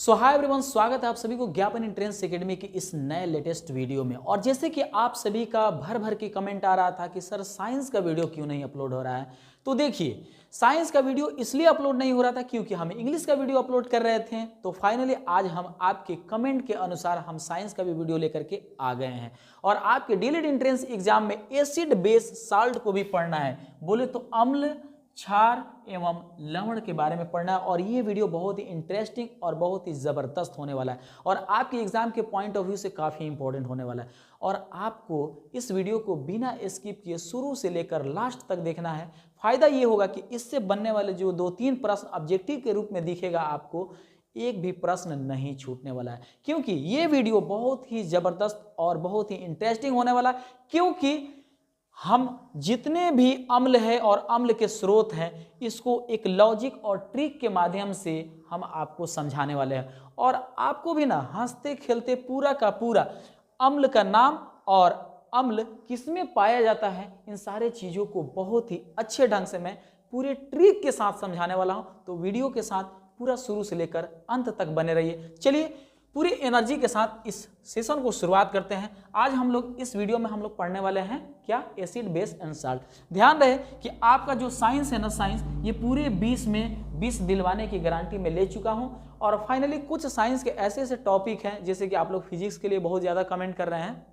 सो hi everyone, स्वागत है आप सभी को ज्ञापन एंट्रेंस एकेडमी की इस नए लेटेस्ट वीडियो में। और जैसे कि आप सभी का भर भर के कमेंट आ रहा था कि सर साइंस का वीडियो क्यों नहीं अपलोड हो रहा है, तो देखिए साइंस का वीडियो इसलिए अपलोड नहीं हो रहा था क्योंकि हम इंग्लिश का वीडियो अपलोड कर रहे थे। तो फाइनली आज हम आपके कमेंट के अनुसार हम साइंस का भी वीडियो लेकर के आ गए हैं और आपके डीएलएड एंट्रेंस एग्जाम में एसिड बेस साल्ट को भी पढ़ना है, बोले तो अम्ल, क्षार एवं लवण के बारे में पढ़ना है। और ये वीडियो बहुत ही इंटरेस्टिंग और बहुत ही ज़बरदस्त होने वाला है और आपके एग्जाम के पॉइंट ऑफ व्यू से काफ़ी इंपॉर्टेंट होने वाला है। और आपको इस वीडियो को बिना स्किप किए शुरू से लेकर लास्ट तक देखना है। फ़ायदा ये होगा कि इससे बनने वाले जो 2-3 प्रश्न ऑब्जेक्टिव के रूप में दिखेगा, आपको एक भी प्रश्न नहीं छूटने वाला है, क्योंकि ये वीडियो बहुत ही ज़बरदस्त और बहुत ही इंटरेस्टिंग होने वाला है। क्योंकि हम जितने भी अम्ल है और अम्ल के स्रोत हैं, इसको एक लॉजिक और ट्रिक के माध्यम से हम आपको समझाने वाले हैं और आपको भी ना हंसते खेलते पूरा का पूरा अम्ल का नाम और अम्ल किसमें पाया जाता है, इन सारे चीज़ों को बहुत ही अच्छे ढंग से मैं पूरे ट्रिक के साथ समझाने वाला हूँ। तो वीडियो के साथ पूरा शुरू से लेकर अंत तक बने रहिए। चलिए पूरी एनर्जी के साथ इस सेशन को शुरुआत करते हैं। आज हम लोग इस वीडियो में हम लोग पढ़ने वाले हैं क्या, एसिड बेस एंड साल्ट। ध्यान रहे कि आपका जो साइंस है ना, साइंस ये पूरे 20 में 20 दिलवाने की गारंटी में ले चुका हूं। और फाइनली कुछ साइंस के ऐसे ऐसे टॉपिक हैं, जैसे कि आप लोग फिजिक्स के लिए बहुत ज़्यादा कमेंट कर रहे हैं।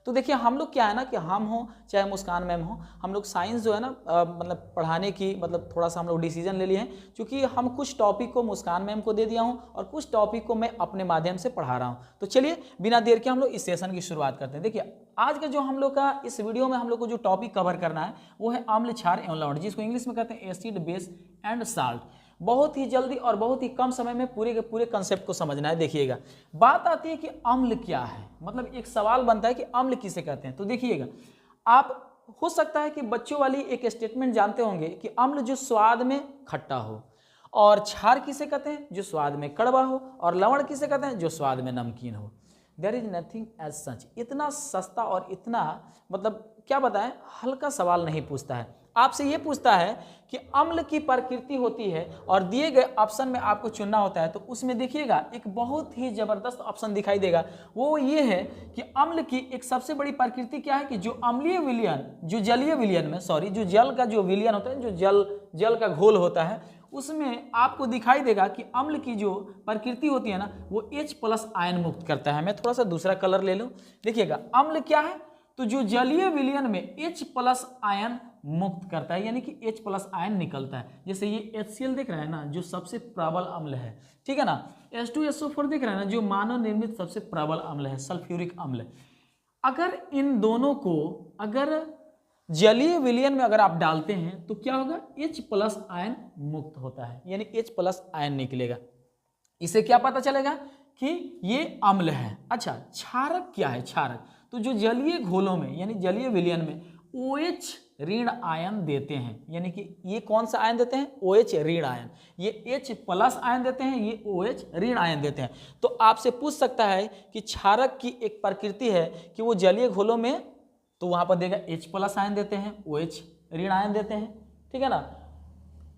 तो देखिए हम लोग क्या है ना कि हम हो चाहे मुस्कान मैम हो, हम लोग साइंस जो है ना मतलब पढ़ाने की मतलब थोड़ा सा हम लोग डिसीजन ले लिए हैं, क्योंकि हम कुछ टॉपिक को मुस्कान मैम को दे दिया हूं और कुछ टॉपिक को मैं अपने माध्यम से पढ़ा रहा हूं। तो चलिए बिना देर के हम लोग इस सेशन की शुरुआत करते हैं। देखिए आज का जो हम लोग का इस वीडियो में हम लोग को जो टॉपिक कवर करना है वो है अम्ल, क्षार एवं लवण, जिसको इंग्लिश में कहते हैं एसिड बेस एंड साल्ट। बहुत ही जल्दी और बहुत ही कम समय में पूरे के पूरे कंसेप्ट को समझना है। देखिएगा बात आती है कि अम्ल क्या है, मतलब एक सवाल बनता है कि अम्ल किसे कहते हैं। तो देखिएगा आप हो सकता है कि बच्चों वाली एक स्टेटमेंट जानते होंगे कि अम्ल जो स्वाद में खट्टा हो, और क्षार किसे कहते हैं जो स्वाद में कड़वा हो, और लवण किसे कहते हैं जो स्वाद में नमकीन हो। There is nothing as such. इतना सस्ता और इतना मतलब क्या बताएं, हल्का सवाल नहीं पूछता है। आपसे ये पूछता है कि अम्ल की प्रकृति होती है और दिए गए ऑप्शन में आपको चुनना होता है। तो उसमें देखिएगा एक बहुत ही जबरदस्त ऑप्शन दिखाई देगा, वो ये है कि अम्ल की एक सबसे बड़ी प्रकृति क्या है कि जो अम्लीय विलयन, जो जलीय विलयन में जो जल का जो विलयन होता है, जो जल का घोल होता है, उसमें आपको दिखाई देगा कि अम्ल की जो प्रकृति होती है ना, वो H+ आयन मुक्त करता है। मैं थोड़ा सा दूसरा कलर ले लूं। देखिएगा अम्ल क्या है, तो जो जलीय विलयन में H+ आयन मुक्त करता है, यानी कि H+ आयन निकलता है। जैसे ये HCl दिख रहा है ना, जो सबसे प्रबल अम्ल है, ठीक है ना। H2SO4 दिख रहा है ना, जो मानव निर्मित सबसे प्रबल अम्ल है, सल्फ्यूरिक अम्ल। अगर इन दोनों को अगर जलीय विलयन में अगर आप डालते हैं तो क्या होगा, H+ आयन मुक्त होता है, यानी H+ आयन निकलेगा। इसे क्या पता चलेगा कि ये अम्ल है। अच्छा, क्षारक क्या है? क्षारक तो जो जलीय घोलों में यानी जलीय विलयन में OH ऋण आयन देते हैं, यानी कि ये कौन सा आयन देते हैं, OH ऋण आयन। ये H+ आयन देते हैं, ये OH ऋण आयन देते हैं। तो आपसे पूछ सकता है कि क्षारक की एक प्रकृति है कि वो जलीय घोलों में, तो वहां पर देगा H+ आयन देते हैं, OH ऋण आयन देते हैं, ठीक है ना।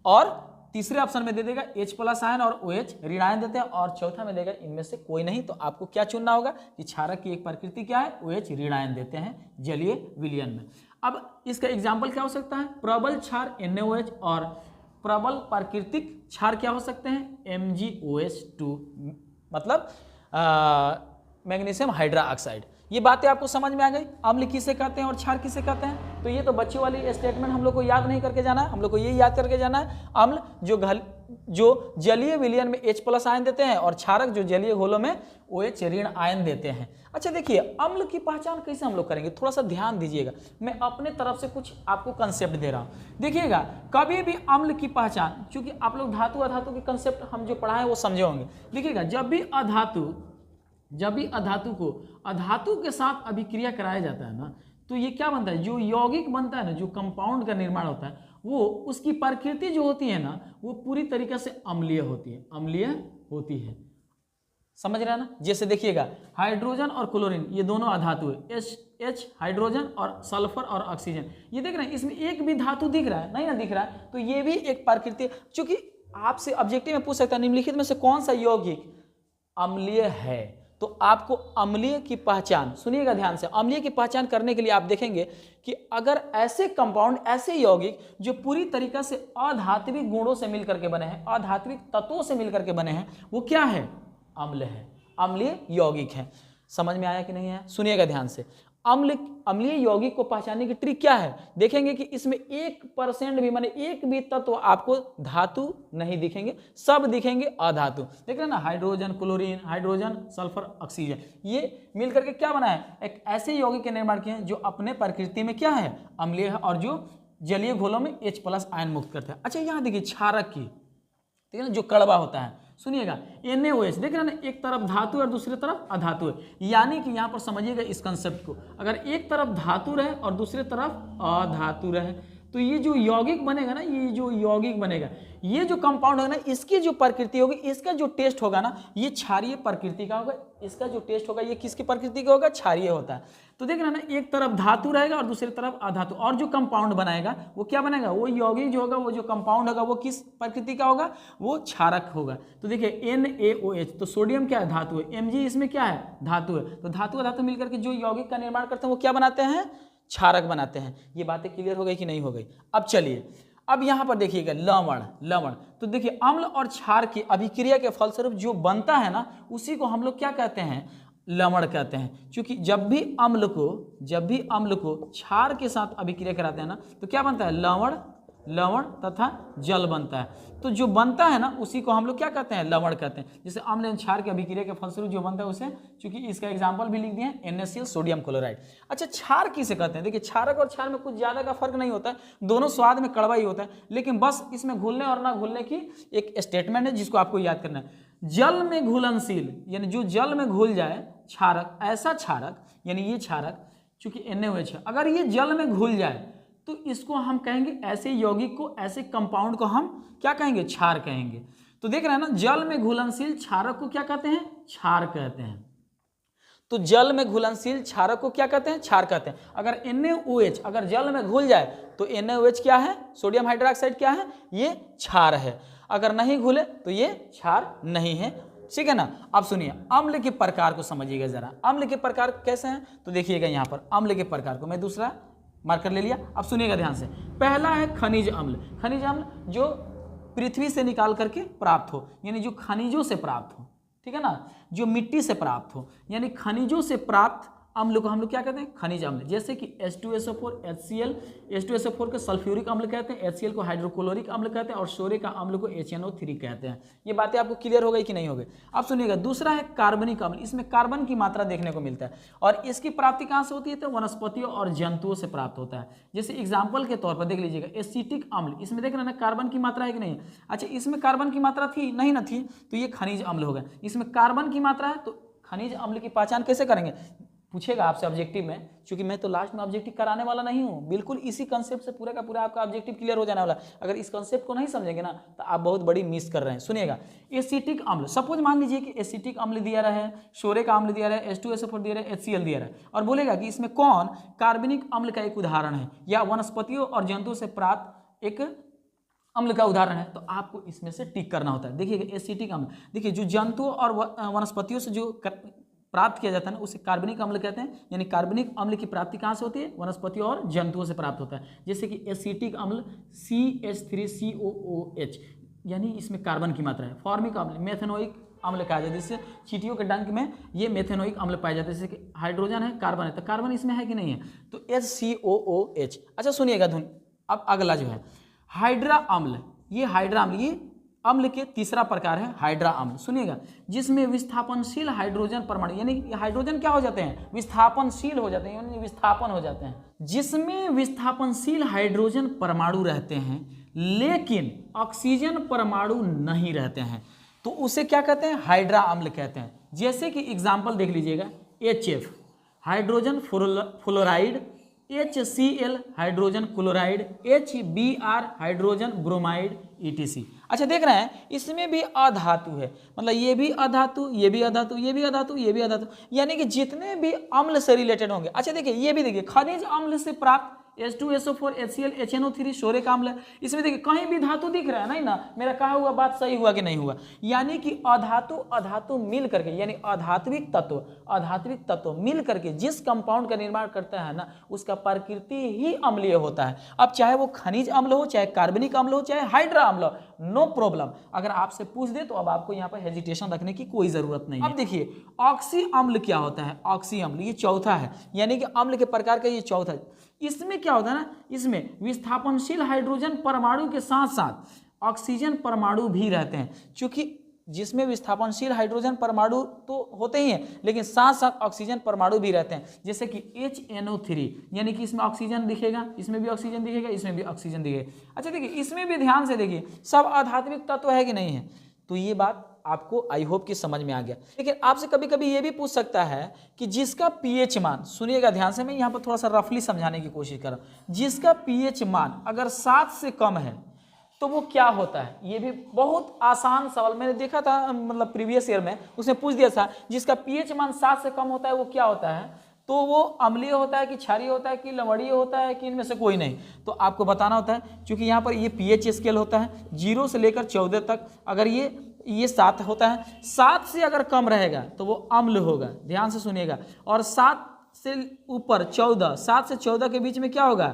और तीसरे ऑप्शन में दे देगा H+ आयन और OH ऋण आयन देते हैं, और चौथा में देगा इनमें से कोई नहीं। तो आपको क्या चुनना होगा कि क्षारक की एक प्रकृति क्या है, OH ऋण आयन देते हैं जलीय विलयन में। अब इसका एग्जाम्पल क्या हो सकता है, प्रबल क्षार NaOH, और प्रबल प्राकृतिक क्षार क्या हो सकते हैं, MgOH2, मतलब मैग्नीशियम हाइड्रोक्साइड। ये बातें आपको समझ में आ गई, अम्ल किसे कहते हैं और क्षार किसे कहते हैं। तो ये तो बच्चों वाली स्टेटमेंट हम लोग को याद नहीं करके जाना है, हम लोग को ये याद करके जाना है, अम्ल जो जलीय विलयन में H+ आयन देते हैं और क्षारक जो जलीय घोलों में OH ऋण आयन देते हैं। अच्छा देखिए अम्ल की पहचान कैसे हम लोग करेंगे, थोड़ा सा ध्यान दीजिएगा, मैं अपने तरफ से कुछ आपको कंसेप्ट दे रहा हूँ। देखिएगा कभी भी अम्ल की पहचान, क्योंकि आप लोग धातु अधातु के कंसेप्ट हम जो पढ़ाए वो समझे होंगे। देखिएगा जब भी अधातु को अधातु के साथ अभिक्रिया कराया जाता है ना, तो ये क्या बनता है, जो यौगिक बनता है ना, जो कंपाउंड का निर्माण होता है, वो उसकी प्रकृति जो होती है ना, वो पूरी तरीके से अम्लीय होती है। समझ रहे हैं ना। जैसे देखिएगा हाइड्रोजन और क्लोरीन ये दोनों अधातु है, H हाइड्रोजन और सल्फर और ऑक्सीजन, ये देख रहे हैं, इसमें एक भी धातु दिख रहा है नहीं ना, दिख रहा है। तो ये भी एक प्रकृति, चूंकि आपसे ऑब्जेक्टिव में पूछ सकता है निम्नलिखित में से कौन सा यौगिक अम्लीय है। तो आपको अम्लीय की पहचान, सुनिएगा ध्यान से, अम्लीय की पहचान करने के लिए आप देखेंगे कि अगर ऐसे कंपाउंड, ऐसे यौगिक जो पूरी तरीके से अधात्विक गुणों से मिलकर के बने हैं, अधात्विक तत्वों से मिलकर के बने हैं, वो क्या है, अम्ल है, अम्लीय यौगिक है। समझ में आया कि नहीं है, सुनिएगा ध्यान से। अम्लीय यौगिक को पहचानने की ट्रिक क्या है, देखेंगे कि इसमें 1% भी, माने एक भी तत्व आपको धातु नहीं दिखेंगे, सब दिखेंगे अधातु। देख रहे हैं ना, hydrogen, chlorine, hydrogen, sulphur, oxygen, ये मिलकर के क्या बना है, एक ऐसे यौगिक के निर्माण किए हैं जो अपने प्रकृति में क्या है, अम्लीय है और जो जलीय घोलों में H+ आयन मुक्त करता है। अच्छा यहाँ देखिए क्षारक की, ठीक है ना, जो कड़वा होता है, सुनिएगा NaOH, देख रहे हैं ना, एक तरफ धातु और दूसरी तरफ अधातु है, यानी कि यहाँ पर समझिएगा इस कंसेप्ट को, अगर एक तरफ धातु रहे और दूसरी तरफ अधातु रहे तो ये जो यौगिक बनेगा ना, ये जो यौगिक बनेगा, ये जो कंपाउंड होगा ना, इसकी जो प्रकृति होगी, इसका जो टेस्ट होगा ना, ये क्षारीय प्रकृति का होगा। इसका जो टेस्ट होगा ये किसकी प्रकृति का होगा, क्षारीय होता है। तो देख रहे हैं ना, एक तरफ धातु रहेगा और दूसरी तरफ अधातु, और जो कंपाउंड बनाएगा वो क्या बनेगा, वो यौगिक जो होगा, वो जो कंपाउंड होगा वो किस प्रकृति का होगा, वो क्षारक होगा। तो देखिए NaOH, तो सोडियम क्या है, धातु है, Mg इसमें क्या है, धातु है। तो धातु और धातु मिलकर के जो यौगिक का निर्माण करते हैं वो क्या बनाते हैं, क्षारक बनाते हैं। ये बातें क्लियर हो गई कि नहीं हो गई। अब चलिए, अब यहाँ पर देखिएगा लवण, तो देखिए अम्ल और क्षार की अभिक्रिया के फलस्वरूप जो बनता है ना, उसी को हम लोग क्या कहते हैं, लवण कहते हैं। क्योंकि जब भी अम्ल को क्षार के साथ अभिक्रिया कराते हैं ना, तो क्या बनता है, लवण तथा जल बनता है। तो जो बनता है ना, उसी को हम लोग क्या कहते हैं, लवण कहते हैं। जैसे अम्ल एवं क्षार की अभिक्रिया के फलस्वरूप जो बनता है उसे, चूंकि इसका एग्जाम्पल भी लिख दिए हैं, NaCl, सोडियम क्लोराइड। अच्छा, क्षार किसे कहते हैं, देखिए क्षारक और क्षार में कुछ ज्यादा का फर्क नहीं होता है, दोनों स्वाद में कड़वा ही होता है, लेकिन बस इसमें घुलने और ना घुलने की एक स्टेटमेंट है जिसको आपको याद करना है। जल में घुलनशील, यानी जो जल में घुल जाए, क्षारक, ऐसा क्षारक, यानी ये क्षारक चूंकि NaOH है, अगर ये जल में घुल जाए तो इसको हम कहेंगे, ऐसे यौगिक को, ऐसे कंपाउंड को हम क्या कहेंगे, क्षार कहेंगे। तो देख रहे हैं ना, जल में घुलनशील क्षारक को क्या कहते हैं, क्षार कहते हैं। तो जल में घुलनशील क्षारक को क्या कहते हैं, क्षार कहते हैं। अगर NaOH अगर जल में घुल जाए तो NaOH क्या है, सोडियम हाइड्रोक्साइड क्या है, ये क्षार है। अगर नहीं घुले तो ये क्षार नहीं है, ठीक है ना। अब सुनिए, अम्ल के प्रकार को समझिएगा जरा। अम्ल के प्रकार कैसे हैं, तो देखिएगा यहाँ पर अम्ल के प्रकार को मैं दूसरा मार्कर ले लिया। अब सुनिएगा ध्यान से, पहला है खनिज अम्ल। खनिज अम्ल जो पृथ्वी से निकाल करके प्राप्त हो, यानी जो खनिजों से प्राप्त हो, ठीक है ना, जो मिट्टी से प्राप्त हो, यानी खनिजों से प्राप्त अम्ल को हम लोग क्या कहते हैं, खनिज अम्ल। जैसे कि H2SO4, HCl, H2SO4 को सल्फ्यूरिक अम्ल कहते हैं, HCl को हाइड्रोक्लोरिक अम्ल कहते हैं और सोरे का अम्ल को HNO3 कहते हैं। ये बातें आपको क्लियर हो गई कि नहीं हो गई। अब सुनिएगा, दूसरा है कार्बनिक अम्ल। इसमें कार्बन की मात्रा देखने को मिलता है और इसकी प्राप्ति कहाँ से होती है, तो वनस्पतियों और जंतुओं से प्राप्त होता है। जैसे एग्जाम्पल के तौर पर देख लीजिएगा, एसिटिक अम्ल, इसमें देख रहे हैं ना कार्बन की मात्रा है कि नहीं। अच्छा, इसमें कार्बन की मात्रा थी नहीं, न थी, तो ये खनिज अम्ल हो गया। इसमें कार्बन की मात्रा है, तो खनिज अम्ल की पहचान कैसे करेंगे, पूछेगा आपसे ऑब्जेक्टिव में, क्योंकि मैं तो लास्ट में ऑब्जेक्टिव कराने वाला नहीं हूँ, बिल्कुल इसी कंसेप्ट से पूरा का पूरा आपका ऑब्जेक्टिव क्लियर हो जाने वाला। अगर इस कंसेप्ट को नहीं समझेंगे ना तो आप बहुत बड़ी मिस कर रहे हैं। सुनिएगा, एसिटिक अम्ल, सपोज मान लीजिए कि एसिटिक अम्ल दिया रहा है, सोरे का अम्ल दिया रहा है, H2SO4 दिया रहा है, HCl दिया रहा है, और बोलेगा कि इसमें कौन कार्बनिक अम्ल का एक उदाहरण है या वनस्पतियों और जंतुओं से प्राप्त एक अम्ल का उदाहरण है, तो आपको इसमें से टिक करना होता है। देखिएगा, एसिटिक अम्ल, देखिए जो जंतुओं और वनस्पतियों से जो प्राप्त किया जाता है ना, उसे कार्बनिक अम्ल कहते हैं। यानी कार्बनिक अम्ल की प्राप्ति कहाँ से होती है, वनस्पतियों और जंतुओं से प्राप्त होता है। जैसे कि एसिटिक अम्ल CH3COOH, यानी इसमें कार्बन की मात्रा है। फॉर्मिक अम्ल, मेथेनोइक अम्ल कहा जाता है, जिससे चींटियों के डंक में ये मेथेनोइक अम्ल पाया जाता है। जैसे कि हाइड्रोजन है, कार्बन है, तो कार्बन इसमें है कि नहीं है, तो HCOOH। अच्छा सुनिएगा धुन, अब अगला जो है हाइड्रा अम्ल, ये हाइड्रा अम्ल, ये अम्ल के तीसरा प्रकार है हाइड्रा अम्ल। सुनिएगा, जिसमें विस्थापनशील हाइड्रोजन परमाणु, यानी हाइड्रोजन क्या हो जाते हैं, विस्थापनशील हो जाते हैं, यानी विस्थापन हो जाते हैं, जिसमें विस्थापनशील हाइड्रोजन परमाणु रहते हैं लेकिन ऑक्सीजन परमाणु नहीं रहते हैं, तो उसे क्या कहते हैं, हाइड्रा अम्ल कहते हैं। जैसे कि एग्जाम्पल देख लीजिएगा, HF hydrogen fluoride, HCl hydrogen chloride, HBr hydrogen bromide, ETC। अच्छा देख रहे हैं, इसमें भी अधातु है, मतलब ये भी अधातु, ये भी अधातु, ये भी अधातु, ये भी अधातु, यानी कि जितने भी अम्ल से रिलेटेड होंगे। अच्छा देखिए, ये भी देखिए, खनिज अम्ल से प्राप्त H2SO4 HCl HNO3 सोरिक अम्ल है। इसमें देखिए कहीं भी धातु दिख रहा है नहीं ना, मेरा कहा हुआ बात सही हुआ कि नहीं हुआ, यानी कि अधातु अधातु मिल करके, यानी अधात्विक तत्व मिल करके जिस कंपाउंड का निर्माण करता है ना, उसका प्रकृति ही अम्लीय होता है। अब चाहे वो खनिज अम्ल हो, चाहे कार्बनिक अम्ल हो, चाहे हाइड्रा अम्ल हो, नो प्रॉब्लम। अगर आपसे पूछ दे तो अब आपको यहाँ पर हेजिटेशन रखने की कोई जरूरत नहीं है। अब देखिए ऑक्सी अम्ल क्या होता है, ऑक्सी अम्ल ये चौथा है, यानी कि अम्ल के प्रकार का ये चौथा है। इसमें क्या होता है ना, इसमें विस्थापनशील हाइड्रोजन परमाणु के साथ साथ ऑक्सीजन परमाणु भी रहते हैं, क्योंकि जिसमें विस्थापनशील हाइड्रोजन परमाणु तो होते ही हैं, लेकिन साथ साथ ऑक्सीजन परमाणु भी रहते हैं, जैसे कि HNO3, यानी कि इसमें ऑक्सीजन दिखेगा, इसमें भी ऑक्सीजन दिखेगा, इसमें भी ऑक्सीजन दिखेगा। अच्छा देखिए इसमें भी ध्यान से देखिए सब आध्यात्मिक तत्व है कि नहीं है, तो ये बात आपको आई होप कि समझ में आ गया। लेकिन आपसे कभी कभी ये भी पूछ सकता है कि जिसका pH मान, सुनिएगा ध्यान से, मैं यहाँ पर थोड़ा सा रफली समझाने की कोशिश कर रहा हूँ, जिसका pH मान अगर 7 से कम है तो वो क्या होता है। ये भी बहुत आसान सवाल मैंने देखा था, मतलब प्रीवियस ईयर में उसने पूछ दिया था, जिसका pH मान 7 से कम होता है वो क्या होता है, तो वो अम्लीय होता है कि क्षारीय होता है कि लवणीय होता है कि इनमें से कोई नहीं, तो आपको बताना होता है। क्योंकि यहाँ पर ये pH स्केल होता है 0 से लेकर 14 तक, अगर ये 7 होता है, 7 से अगर कम रहेगा तो वो अम्ल होगा, ध्यान से सुनिएगा, और 7 से ऊपर 14, 7 से 14 के बीच में क्या होगा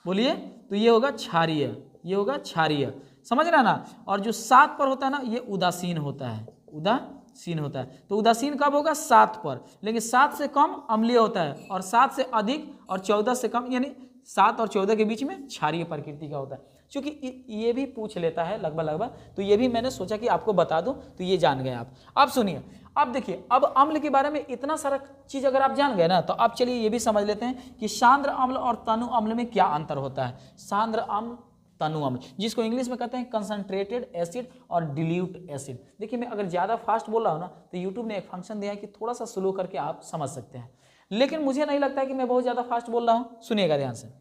बोलिए, तो ये होगा क्षारीय, ये होगा क्षारीय, समझ रहे ना। और जो 7 पर होता है ना, ये उदासीन होता है, उदासीन होता है। तो उदासीन कब होगा, 7 पर, लेकिन 7 से कम अम्लीय होता है, और 7 से अधिक और 14 से कम, यानी 7 और 14 के बीच में क्षारीय प्रकृति का होता है। क्योंकि ये भी पूछ लेता है लगभग, तो ये भी मैंने सोचा कि आपको बता दूं, तो ये जान गए आप। अब सुनिए, अब देखिए, अब अम्ल के बारे में इतना सारा चीज अगर आप जान गए ना, तो अब चलिए ये भी समझ लेते हैं कि सांद्र अम्ल और तनु अम्ल में क्या अंतर होता है। सांद्र अम्ल, तनु अम्ल, जिसको इंग्लिश में कहते हैं कंसंट्रेटेड एसिड और डिल्यूट एसिड। देखिए मैं अगर ज़्यादा फास्ट बोल रहा हूँ ना, तो यूट्यूब ने एक फंक्शन दिया है कि थोड़ा सा स्लो करके आप समझ सकते हैं, लेकिन मुझे नहीं लगता है कि मैं बहुत ज़्यादा फास्ट बोल रहा हूँ। सुनिएगा ध्यान से,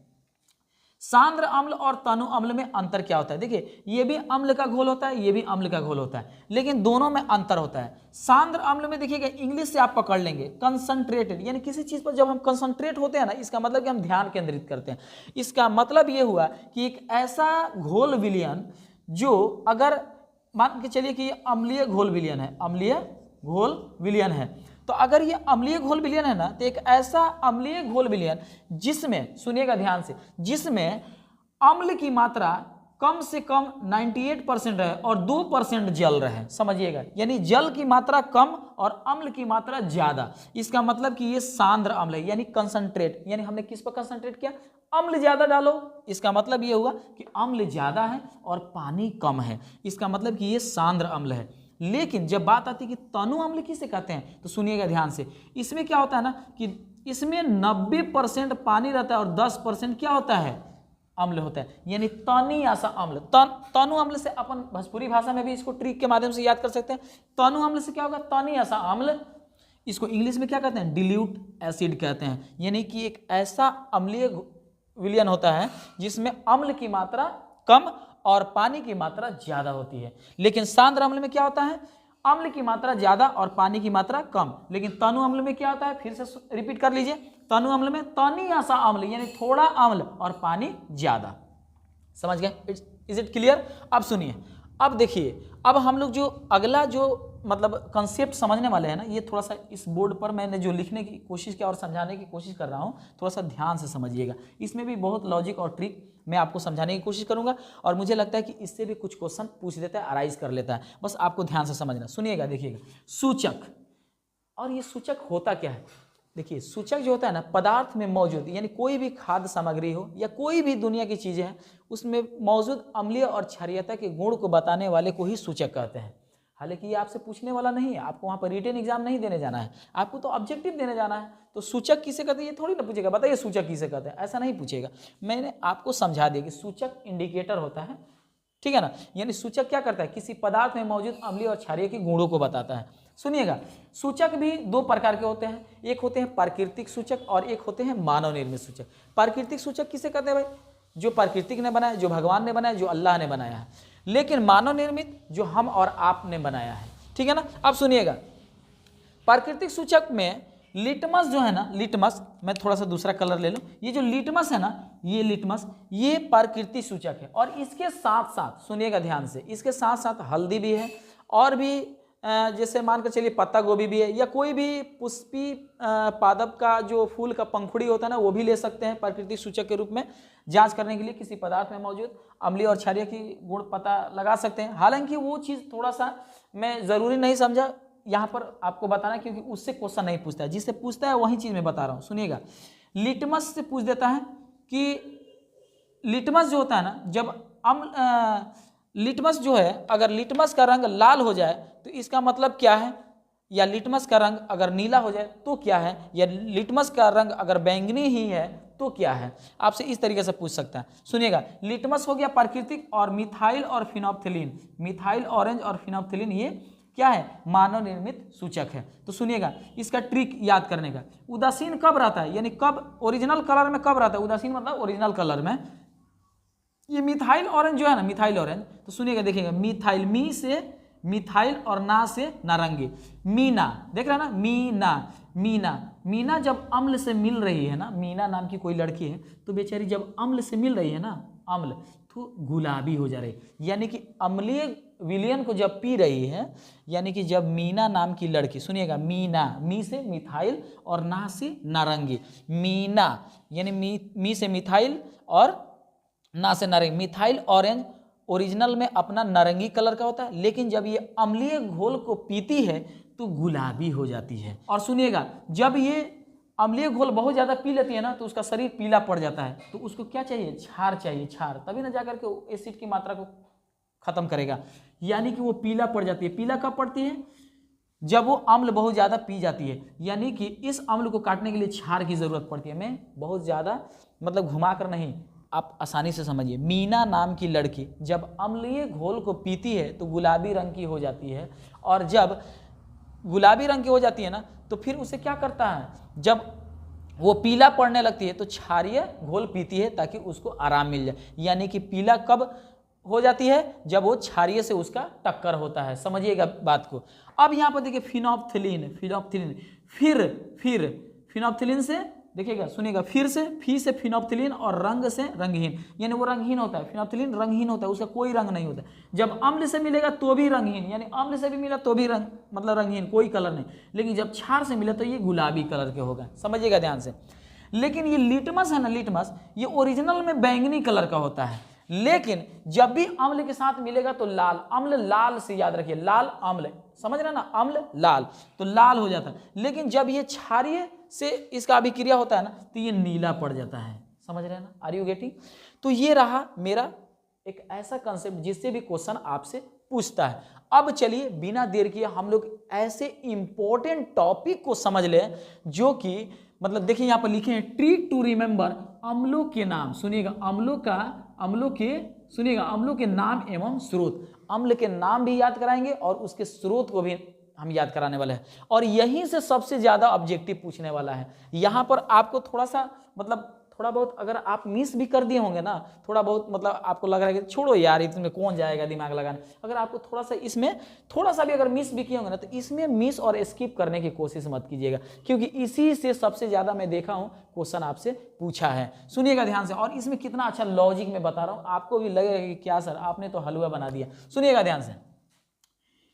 सांद्र अम्ल और तनु अम्ल में अंतर क्या होता है। देखिए ये भी अम्ल का घोल होता है, ये भी अम्ल का घोल होता है, लेकिन दोनों में अंतर होता है। सांद्र अम्ल में देखिएगा, इंग्लिश से आप पकड़ लेंगे कंसंट्रेटेड, यानी किसी चीज पर जब हम कंसंट्रेट होते हैं ना, इसका मतलब कि हम ध्यान केंद्रित करते हैं। इसका मतलब ये हुआ कि एक ऐसा घोल विलयन जो, अगर मान के चलिए कि ये अम्लीय घोल विलयन है, अम्लीय घोल विलयन है, तो अगर ये अम्लीय घोल विलयन है ना, तो एक ऐसा अम्लीय घोल विलयन जिसमें, सुनिएगा ध्यान से, जिसमें अम्ल की मात्रा कम से कम 98% रहे और 2% जल रहे, समझिएगा, यानी जल की मात्रा कम और अम्ल की मात्रा ज्यादा। इसका मतलब कि ये सांद्र अम्ल है, यानी कंसंट्रेट, यानी हमने किस पर कंसंट्रेट किया, अम्ल ज्यादा डालो, इसका मतलब ये हुआ कि अम्ल ज्यादा है और पानी कम है, इसका मतलब कि ये सांद्र अम्ल है। लेकिन जब बात आती है कि तनु अम्ल किसे कहते हैं, तो सुनिएगा ध्यान से, इसमें क्या होता है ना कि इसमें 90% पानी रहता है और 10% क्या होता है, अम्ल होता है, यानी तनियासा अम्ल। तनु अम्ल से अपन भोजपुरी भाषा में भी इसको ट्रिक के माध्यम से याद कर सकते हैं। तनु अम्ल से क्या होगा, तनियासा अम्ल, इसको इंग्लिश में क्या कहते हैं, डिल्यूट एसिड कहते हैं, यानी कि एक ऐसा अम्लीय विलयन होता है जिसमें अम्ल की मात्रा कम और पानी की मात्रा ज्यादा होती है। लेकिन सांद्र अम्ल में क्या होता है, अम्ल की मात्रा ज्यादा और पानी की मात्रा कम। लेकिन तनु अम्ल में क्या होता है, फिर से रिपीट कर लीजिए, तनु अम्ल में तनियासा अम्ल, यानी थोड़ा अम्ल और पानी ज्यादा। समझ गए, इज इट क्लियर। अब सुनिए, अब देखिए, अब हम लोग जो अगला जो मतलब कंसेप्ट समझने वाले हैं ना, ये थोड़ा सा इस बोर्ड पर मैंने जो लिखने की कोशिश किया और समझाने की कोशिश कर रहा हूँ, थोड़ा सा ध्यान से समझिएगा। इसमें भी बहुत लॉजिक और ट्रिक मैं आपको समझाने की कोशिश करूंगा, और मुझे लगता है कि इससे भी कुछ क्वेश्चन पूछ देता है, अराइज कर लेता है, बस आपको ध्यान से समझना। सुनिएगा, देखिएगा, सूचक, और ये सूचक होता क्या है। देखिए सूचक जो होता है ना, पदार्थ में मौजूद, यानी कोई भी खाद्य सामग्री हो या कोई भी दुनिया की चीजें हैं, उसमें मौजूद अम्लीय और क्षारीयता के गुण को बताने वाले को ही सूचक कहते हैं। हालांकि ये आपसे पूछने वाला नहीं है, आपको वहाँ पर रिटन एग्जाम नहीं देने जाना है, आपको तो ऑब्जेक्टिव देने जाना है। तो सूचक किसे कहते हैं ये थोड़ी ना पूछेगा, बताइए सूचक किसे कहते हैं, ऐसा नहीं पूछेगा। मैंने आपको समझा दिया कि सूचक इंडिकेटर होता है, ठीक है ना, यानी सूचक क्या करता है, किसी पदार्थ में मौजूद अम्लीय और क्षारीय के गुणों को बताता है। सुनिएगा, सूचक भी दो प्रकार के होते हैं, एक होते हैं प्राकृतिक सूचक और एक होते हैं मानव निर्मित सूचक। प्राकृतिक सूचक किसे कहते हैं भाई, जो प्राकृतिक ने बनाया, जो भगवान ने बनाया, जो अल्लाह ने बनाया है। लेकिन मानव निर्मित जो हम और आप ने बनाया है, ठीक है ना। अब सुनिएगा, प्राकृतिक सूचक में लिटमस जो है ना, लिटमस, मैं थोड़ा सा दूसरा कलर ले लूं, ये जो लिटमस है ना, ये लिटमस, ये प्रकृति सूचक है। और इसके साथ साथ सुनिएगा ध्यान से, इसके साथ साथ हल्दी भी है, और भी जैसे मान कर चलिए पत्ता गोभी भी है, या कोई भी पुष्पी पादप का जो फूल का पंखुड़ी होता है ना, वो भी ले सकते हैं प्रकृति सूचक के रूप में जांच करने के लिए किसी पदार्थ में मौजूद अम्लीय और क्षारीय की गुण पता लगा सकते हैं। हालांकि वो चीज़ थोड़ा सा मैं ज़रूरी नहीं समझा यहाँ पर आपको बताना, क्योंकि उससे क्वेश्चन नहीं पूछता है, जिससे पूछता है वही चीज़ मैं बता रहा हूँ। सुनिएगा, लिटमस से पूछ देता है कि लिटमस जो होता है ना, जब लिटमस जो है, अगर लिटमस का रंग लाल हो जाए तो इसका मतलब क्या है, या लिटमस का रंग अगर नीला हो जाए तो क्या है, या लिटमस का रंग अगर बैंगनी ही है तो क्या है, आपसे इस तरीके से पूछ सकता है। सुनिएगा, लिटमस हो गया प्राकृतिक, और मिथाइल और फिनोप्थिलीन, मिथाइल ऑरेंज और फिनोप्थिलीन ये क्या है, मानव निर्मित सूचक है। तो सुनिएगा, इसका ट्रिक याद करने का, उदासीन कब रहता है, यानी कब ओरिजिनल कलर में कब रहता है, उदासीन मतलब ओरिजिनल कलर में। ये मिथाइल ऑरेंज जो है ना, मिथाइल ऑरेंज, तो सुनिएगा देखिएगा, मिथाइल, मी से मिथाइल और ना से नारंगी, मीना, देख रहा है ना, मीना, मीना, मीना जब अम्ल से मिल रही है ना, मीना नाम की कोई लड़की है, तो बेचारी जब अम्ल से मिल रही है ना, अम्ल, तो गुलाबी हो जा रही है, यानी कि अम्लीय विलयन को जब पी रही है, यानी कि जब मीना नाम की लड़की, सुनिएगा, मीना, मी से मिथाइल और ना से नारंगी, मीना यानी मी से मिथाइल और ना से नारंगी। मिथाइल ऑरेंज ओरिजिनल में अपना नारंगी कलर का होता है, लेकिन जब ये अम्लीय घोल को पीती है तो गुलाबी हो जाती है। और सुनिएगा, जब ये अम्लीय घोल बहुत ज़्यादा पी लेती है ना, तो उसका शरीर पीला पड़ जाता है, तो उसको क्या चाहिए, क्षार चाहिए, क्षार, तभी ना जाकर के एसिड की मात्रा को खत्म करेगा, यानी कि वो पीला पड़ जाती है। पीला कब पड़ती है, जब वो अम्ल बहुत ज़्यादा पी जाती है, यानी कि इस अम्ल को काटने के लिए क्षार की ज़रूरत पड़ती है। मैं बहुत ज़्यादा मतलब घुमा कर नहीं, आप आसानी से समझिए, मीना नाम की लड़की जब अम्लीय घोल को पीती है तो गुलाबी रंग की हो जाती है, और जब गुलाबी रंग की हो जाती है ना, तो फिर उसे क्या करता है, जब वो पीला पड़ने लगती है तो क्षारीय घोल पीती है ताकि उसको आराम मिल जाए। यानी कि पीला कब हो जाती है, जब वो क्षारीय से उसका टक्कर होता है। समझिएगा बात को। अब यहाँ पर देखिए, फिनोप्थिलीन, फिनोप्थिलीन, फिर फिनोप्थिलीन से देखिएगा, सुनिएगा, फिर से, फी से फिनोप्थिलीन और रंग से रंगहीन, यानी वो रंगहीन होता है, फिनोप्थिलीन रंगहीन होता है, उसका कोई रंग नहीं होता। जब अम्ल से मिलेगा तो भी रंगहीन, यानी अम्ल से भी मिला तो भी रंग मतलब रंगहीन, कोई कलर नहीं। लेकिन जब क्षार से मिले तो ये गुलाबी कलर के होगा। समझिएगा ध्यान से। लेकिन ये लिटमस है ना, लिटमस, ये ओरिजिनल में बैंगनी कलर का होता है, लेकिन जब भी अम्ल के साथ मिलेगा तो लाल, अम्ल लाल से याद रखिए, लाल अम्ल, समझ रहे ना, अम्ल लाल, तो लाल हो जाता है। लेकिन जब ये क्षारीय से इसका अभिक्रिया होता है ना, तो ये नीला पड़ जाता है। समझ रहे हैं ना, आर यू गेटिंग? तो ये रहा मेरा एक ऐसा कंसेप्ट जिससे भी क्वेश्चन आपसे पूछता है। अब चलिए बिना देर किए हम लोग ऐसे इंपॉर्टेंट टॉपिक को समझ लें, जो कि मतलब देखिए यहाँ पर लिखे हैं, ट्रिक टू रिमेंबर अम्लों के नाम। सुनिएगा, सुनिएगा, अम्लों के नाम एवं स्रोत, अम्ल के नाम भी याद कराएंगे और उसके स्रोत को भी हम याद कराने वाले हैं, और यहीं से सबसे ज्यादा ऑब्जेक्टिव पूछने वाला है। यहाँ पर आपको थोड़ा सा मतलब थोड़ा बहुत अगर आप मिस भी कर दिए होंगे ना, थोड़ा बहुत मतलब आपको लग रहा है कि छोड़ो यार इसमें कौन जाएगा दिमाग लगाने, अगर आपको थोड़ा सा इसमें थोड़ा सा भी अगर मिस भी किए होंगे ना, तो इसमें मिस और स्किप करने की कोशिश मत कीजिएगा, क्योंकि इसी से सबसे ज्यादा मैं देखा हूँ क्वेश्चन आपसे पूछा है। सुनिएगा ध्यान से, और इसमें कितना अच्छा लॉजिक में बता रहा हूँ, आपको भी लगेगा कि क्या सर आपने तो हलवा बना दिया। सुनिएगा ध्यान से,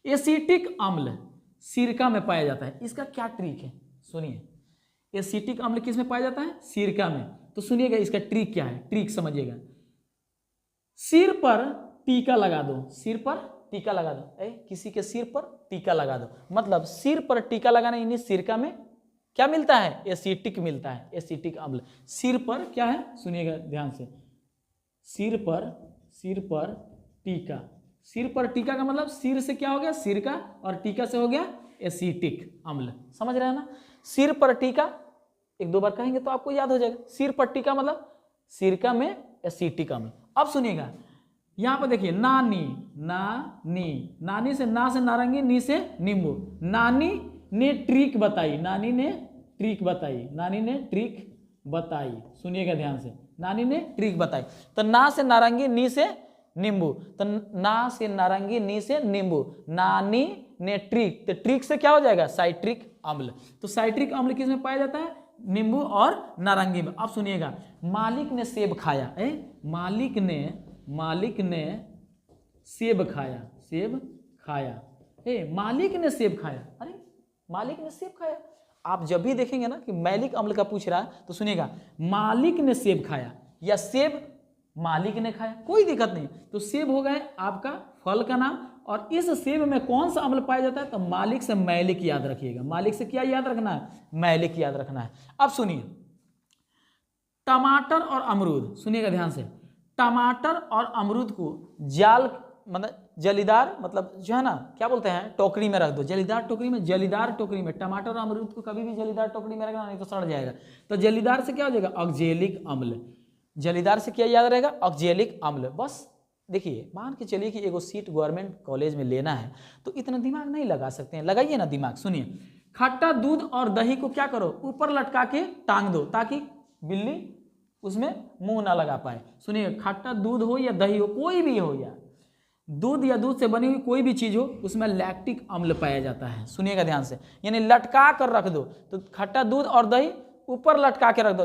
एसिटिक अम्ल सिरका में पाया जाता है, इसका क्या ट्रिक है सुनिए। एसिटिक अम्ल किस में पाया जाता है, सिरका में। तो सुनिएगा इसका ट्रिक क्या है, ट्रिक समझिएगा। सिर पर टीका लगा दो, सिर पर टीका लगा दो, किसी के सिर पर टीका लगा दो, मतलब सिर पर टीका लगाना, यानी सिरका में क्या मिलता है, एसिटिक मिलता है, एसिटिक अम्ल। सिर पर क्या है, सुनिएगा ध्यान से, सिर पर टीका, सिर पर टीका का मतलब सिर से क्या हो गया, सिरका, और टीका से हो गया एसिटिक अम्ल। समझ रहे हैं ना, सिर पर टीका, एक दो बार कहेंगे तो आपको याद हो जाएगा। सिर पर टीका मतलब सिरका में एसिटिक अम्ल। अब सुनिएगा यहां पर देखिए, नानी, नानी से ना से नारंगी, नी से नींबू। नानी ने ट्रिक बताई, नानी ने ट्रिक बताई, सुनिएगा ध्यान से, नानी ने ट्रिक बताई। तो ना से नारंगी, नी से नींबू, तो ना से नारंगी, नी से नींबू, नानी ने ट्रिक, तो ट्रिक से क्या हो जाएगा, साइट्रिक अम्ल। तो साइट्रिक अम्ल किस में पाया जाता है, नींबू और नारंगी में। अब सुनिएगा, मालिक ने सेब खाया, मालिक ने सेब खाया, सेब खाया, मालिक ने सेब खाया। अरे मालिक ने सेब खाया, आप जब भी देखेंगे ना कि मैलिक अम्ल का पूछ रहा है तो सुनिएगा मालिक ने सेब खाया या सेब मालिक ने खाया, कोई दिक्कत नहीं। तो सेब हो गए आपका फल का नाम, और इस सेब में कौन सा अम्ल पाया जाता है, तो मालिक से मैलिक याद रखिएगा। मालिक से क्या याद रखना है, मैलिक याद रखना है। अब सुनिए, टमाटर और अमरूद, सुनिएगा ध्यान से, टमाटर और अमरूद को जाल मतलब जलीदार मतलब जो है ना क्या बोलते हैं, टोकरी में रख दो, जलीदार टोकरी में, जलीदार टोकरी में। टमाटर और अमरूद को कभी भी जलीदार टोकरी में रखना, नहीं तो सड़ जाएगा। तो जलीदार से क्या हो जाएगा, ऑक्जेलिक अम्ल। जलीदार से क्या याद रहेगा, ऑक्जेलिक अम्ल। बस देखिए, मान के चलिए कि एगो सीट गवर्नमेंट कॉलेज में लेना है तो इतना दिमाग नहीं लगा सकते हैं, लगाइए ना दिमाग। सुनिए, खट्टा दूध और दही को क्या करो, ऊपर लटका के टांग दो ताकि बिल्ली उसमें मुंह ना लगा पाए। सुनिए, खट्टा दूध हो या दही हो, कोई भी हो, या दूध या दूध से बनी हुई कोई भी चीज हो, उसमें लैक्टिक अम्ल पाया जाता है। सुनिएगा ध्यान से, यानी लटका कर रख दो, तो खट्टा दूध और दही ऊपर लटका के रख दो,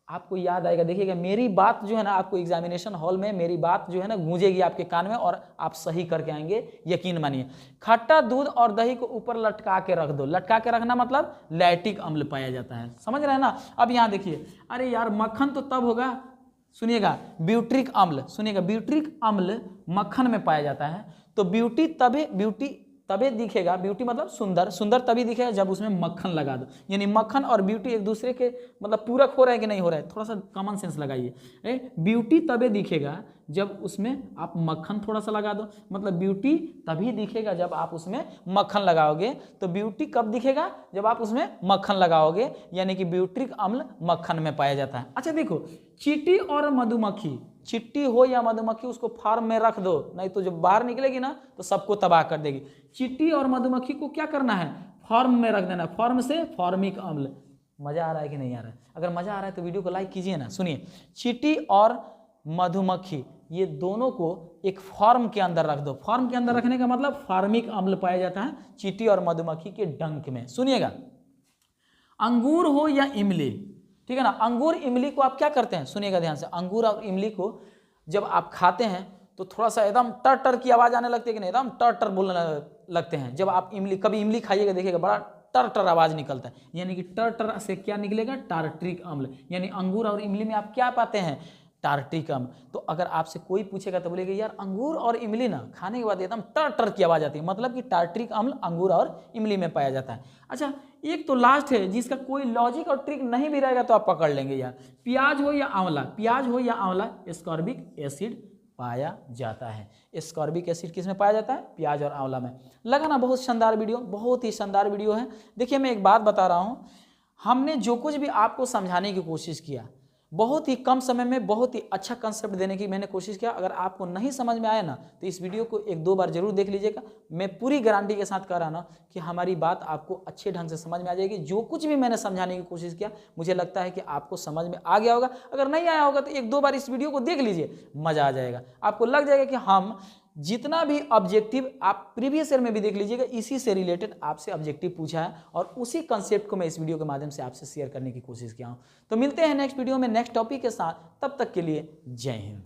आपको याद आएगा। देखिएगा, मेरी बात जो है ना, आपको एग्जामिनेशन हॉल में मेरी बात जो है ना गूंजेगी आपके कान में और आप सही करके आएंगे, यकीन मानिए। खट्टा दूध और दही को ऊपर लटका के रख दो, लटका के रखना मतलब लैक्टिक अम्ल पाया जाता है, समझ रहे हैं ना। अब यहाँ देखिए, अरे यार मक्खन तो तब होगा, सुनिएगा ब्यूट्रिक अम्ल, सुनिएगा ब्यूट्रिक अम्ल मक्खन में पाया जाता है। तो ब्यूटी तभी दिखेगा, ब्यूटी मतलब सुंदर, सुंदर तभी दिखेगा जब उसमें मक्खन लगा दो। यानी मक्खन और ब्यूटी एक दूसरे के मतलब पूरक हो रहे हैं कि नहीं हो रहा है, थोड़ा सा कॉमन सेंस लगाइए। ब्यूटी तभी दिखेगा जब उसमें आप मक्खन थोड़ा सा लगा दो, मतलब ब्यूटी तभी दिखेगा जब आप उसमें मक्खन लगाओगे। तो ब्यूटी कब दिखेगा, जब आप उसमें मक्खन लगाओगे, यानी कि ब्यूट्रिक अम्ल मक्खन में पाया जाता है। अच्छा देखो, चींटी और मधुमक्खी, चिट्टी हो या मधुमक्खी, उसको फार्म में रख दो, नहीं तो जब बाहर निकलेगी ना तो सबको तबाह कर देगी। चींटी और मधुमक्खी को क्या करना है, फार्म में रख देना, फार्म से फॉर्मिक अम्ल। मजा आ रहा है कि नहीं आ रहा है, अगर मजा आ रहा है तो वीडियो को लाइक कीजिए ना। सुनिए, चींटी और मधुमक्खी ये दोनों को एक फॉर्म के अंदर रख दो। फॉर्म के अंदर रखने का मतलब फार्मिक अम्ल पाया जाता है चींटी और मधुमक्खी के डंक में। सुनिएगा, अंगूर हो या इमली, ठीक है ना, अंगूर इमली को आप क्या करते हैं, सुनिएगा ध्यान से, अंगूर और इमली को जब आप खाते हैं तो थोड़ा सा एकदम टर टर की आवाज आने लगती है कि नहीं, एकदम टर टर बोलने लगते हैं। जब आप कभी इमली खाइएगा, देखिएगा बड़ा टर टर आवाज निकलता है, यानी कि टर टर से क्या निकलेगा, टार्ट्रिक अम्ल। यानी अंगूर और इमली में आप क्या पाते हैं, टार्ट्रिक अम्ल। तो अगर आपसे कोई पूछेगा तो बोलेगा यार अंगूर और इमली ना खाने के बाद एकदम टर टर की आवाज आती है, मतलब कि टार्ट्रिक अम्ल अंगूर और इमली में पाया जाता है। अच्छा, एक तो लास्ट है जिसका कोई लॉजिक और ट्रिक नहीं भी रहेगा तो आप पकड़ लेंगे यार, प्याज हो या आंवला, प्याज हो या आंवला एस्कॉर्बिक एसिड पाया जाता है। एस्कॉर्बिक एसिड किस में पाया जाता है, प्याज और आंवला में। लगा ना बहुत शानदार वीडियो, बहुत ही शानदार वीडियो है। देखिए, मैं एक बात बता रहा हूँ, हमने जो कुछ भी आपको समझाने की कोशिश किया, बहुत ही कम समय में बहुत ही अच्छा कंसेप्ट देने की मैंने कोशिश किया। अगर आपको नहीं समझ में आया ना तो इस वीडियो को एक दो बार जरूर देख लीजिएगा। मैं पूरी गारंटी के साथ कह रहा ना कि हमारी बात आपको अच्छे ढंग से समझ में आ जाएगी। जो कुछ भी मैंने समझाने की कोशिश किया, मुझे लगता है कि आपको समझ में आ गया होगा। अगर नहीं आया होगा तो एक दो बार इस वीडियो को देख लीजिए, मजा आ जाएगा। आपको लग जाएगा कि हम जितना भी ऑब्जेक्टिव आप प्रीवियस ईयर में भी देख लीजिएगा, इसी से रिलेटेड आपसे ऑब्जेक्टिव पूछा है और उसी कंसेप्ट को मैं इस वीडियो के माध्यम से आपसे शेयर करने की कोशिश किया हूं। तो मिलते हैं नेक्स्ट वीडियो में नेक्स्ट टॉपिक के साथ, तब तक के लिए जय हिंद।